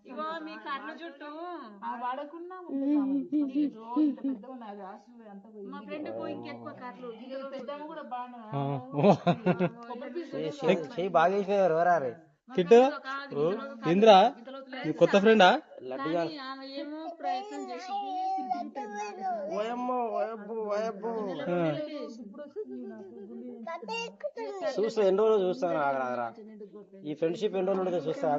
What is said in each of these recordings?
ఇగో మీ కన్ను చుట్టూ వాడకున్నా మా ఫ్రెండ్ ఇంకెక్కువ కర్లు పెద్దమ్మ కూడా బాగా కిట్టు ఇంద్రా కొత్త ఫ్రెండా ఏమో ప్రయత్నం చేసి చూస్తా ఎన్ని రోజులు చూస్తాను ఆగరా ఈ ఫ్రెండ్షిప్ ఎన్ని రోజులు ఉంటుంది చూస్తా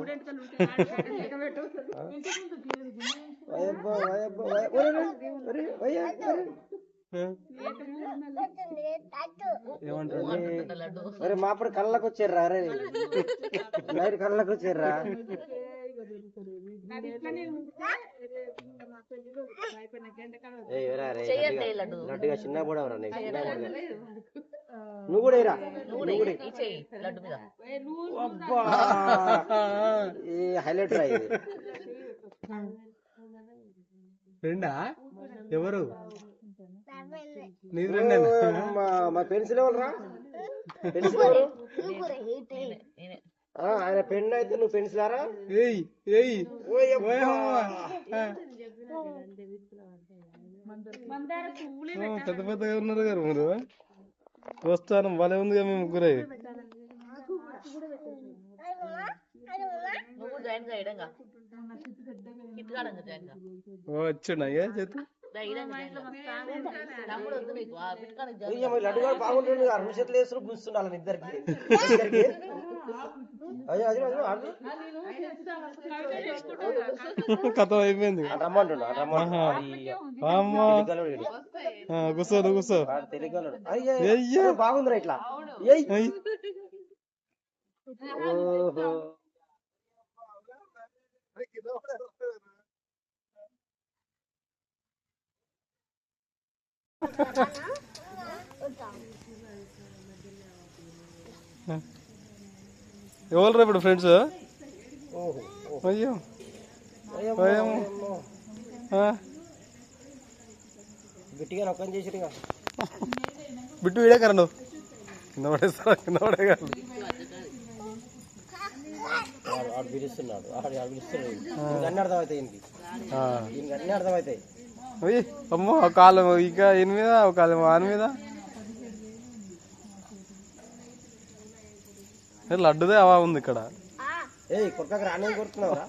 ఏమంటారు మా అప్పుడు కళ్ళకు వచ్చారా అరే నైట్ కళ్ళకు వచ్చారా లడ్డుగా చిన్న కూడా నువ్వు కూడా హైలైట్ రా ఇది ఫ్రెండా ఎవరు మా పెన్సిల్ ఎవరు రా పెన్సిల్ ఎవరు ఆయన పెన్ అయితే నువ్వు పెన్సిలారా పెద్ద పెద్దగా ఉన్నారు గారు మీరు వస్తాను భలే ఉందిగా మేము ముగ్గురే వచ్చిండయ్యా చేతి లడ్డు గారు బాగుంటుంది రెండు చేతులు వేసుకుని కూర్చుండాలి ఇద్దరికి కథ అయిపోయింది కూర్చో కూర్చో బాగుందిరా ఇట్లా ఎవరు ఇప్పుడు ఫ్రెండ్స్ అయ్యో బిట్టిగా నొక్కని చేసిరుగా బిట్టు వీడే కరా నువ్వు కింద పడేస్తా కింద పడే కాదు ఆడు పిలుస్తున్నాడు అన్నీ అర్థమవుతాయి అన్నీ అర్థమవుతాయి అమ్మో ఒక కాలం ఇక ఈయన మీద ఒక కాలం ఆని మీద లడ్డుదే అవా ఉంది ఇక్కడ కొట్టకు రానే కొడుతున్నావురా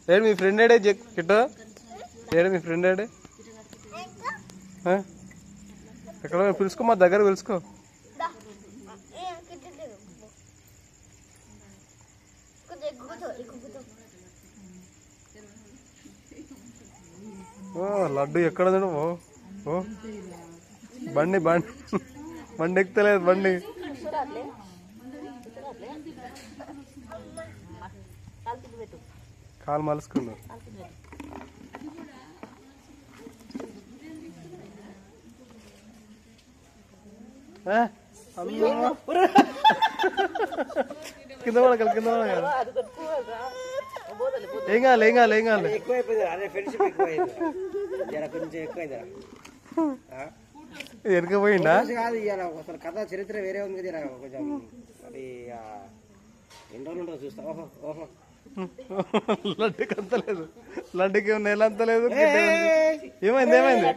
ఏడు మీ ఫ్రెండ్ ఏడే కిట్టు ఏడు మీ ఫ్రెండ్ ఏడే ఎక్కడ పిలుచుకో మా దగ్గర పిలుచుకో లడ్డు ఎక్కడ ఓ బండి బండి బండి ఎక్కుతలేదు బండి కాలు మలుసుకున్నా కింద పడగల కింద పడగల ఏం కాదు ఏం కాదు ఏం కాదు వెనక పోయిండా కాదు అసలు కథ చరిత్ర వేరే ఉంది కదా కొంచెం అది ఎన్ని రోజులు ఉంటుందో చూస్తా ఓహో ఓహో లడ్డుకి అంతలేదు లడ్డుకి నెల అంతలేదు ఏమైంది ఏమైంది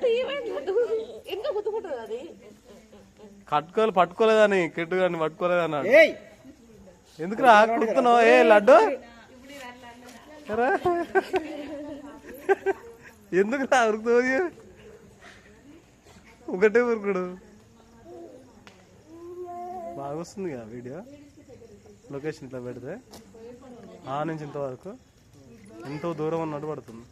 పట్టుకోలేదని కిట్టు కానీ పట్టుకోలేదన్నాడు ఎందుకు రా కుడుతున్నావు ఏ లడ్డు ఎందుకు రా ఉరుకుతుంది ఒకటే ఉరుకుడు బాగా వస్తుంది కదా వీడియో లొకేషన్ ఇట్లా పెడితే ఆ నుంచి ఇంతవరకు ఎంతో దూరం అన్నట్టు పడుతుంది.